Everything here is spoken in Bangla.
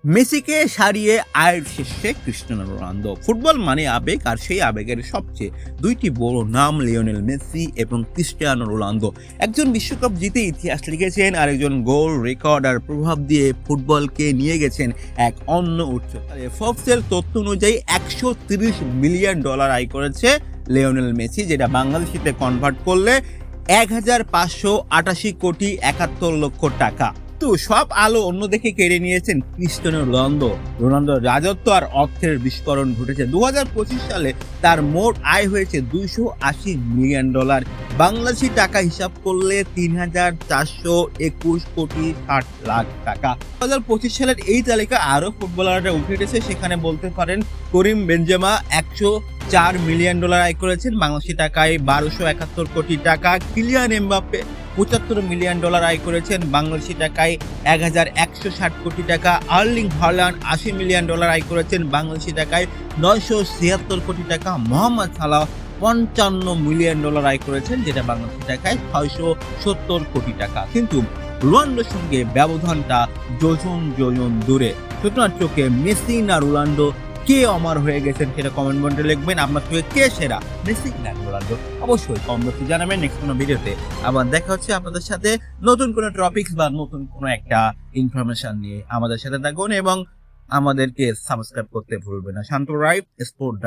মেসিকে সারিয়ে আয়ের শীর্ষে ক্রিস্টিয়ানো রোনালদো। ফুটবল মানে আবেগ, আর সেই আবেগের সবচেয়ে দুইটি বড় নাম লিওনেল মেসি এবং ক্রিস্টিয়ানো রোনালদো। একজন বিশ্বকাপ জিতে ইতিহাস লিখেছেন, আর একজন গোল, রেকর্ড আর প্রভাব দিয়ে ফুটবলকে নিয়ে গেছেন এক অন্য উচ্চতায়। ফোর্বসের তথ্য অনুযায়ী $130 মিলিয়ন আয় করেছে লিওনেল মেসি, যেটা বাংলাদেশিতে কনভার্ট করলে 1,588,71,00,00,000 টাকা। তো সব আলো অন্যদিকে কেড়ে নিয়েছেন ক্রিস্টিয়ানো রোনালদো। রোনালদোর রাজত্ব আর অর্থের বিস্ফোরণ ঘটেছে। 2025 সালে তার মোট আয় হয়েছে $280 মিলিয়ন। বাংলাদেশি টাকা হিসাব করলে 3,421,60,00,000 টাকা। 2025 সালের এই তালিকা আরো ফুটবলাররা উঠে এসেছে। সেখানে বলতে পারেন করিম বেনজেমা $104 মিলিয়ন আয় করেছেন, বাংলাদেশি টাকায় 1271 কোটি টাকা। কিলিয়ান এমবাপ্পে $75 মিলিয়ন আয় করেছেন, বাংলাদেশি টাকায় 1,160 কোটি টাকা। আর্লিং হাল্যান্ড $80 মিলিয়ন আয় করেছেন, বাংলাদেশি টাকায় 976 কোটি টাকা। মোহাম্মদ সালাহ $55 মিলিয়ন আয় করেছেন, যেটা বাংলাদেশি টাকায় 670 কোটি টাকা। কিন্তু রোনালদোর সঙ্গে ব্যবধানটা যোজন দূরে। সুতরাং চোখে মেসি না রোনালদো, কে অমর হয়ে গেছেন সেটা কমেন্ট বক্সে লিখবেন। আপনার চোখে কে সেরা, মেসি না রোনালদো? অবশ্যই কমেন্ট বক্সে জানাবেন। নেক্সট কোনো ভিডিওতে আবার দেখা হচ্ছে আপনাদের সাথে নতুন কোনো টপিকস বা নতুন কোনো একটা ইনফরমেশন নিয়ে। আমাদের সাথে থাকুন এবং আমাদেরকে সাবস্ক্রাইব করতে ভুলবেন না। শান্ত রাইট স্পোর্ট।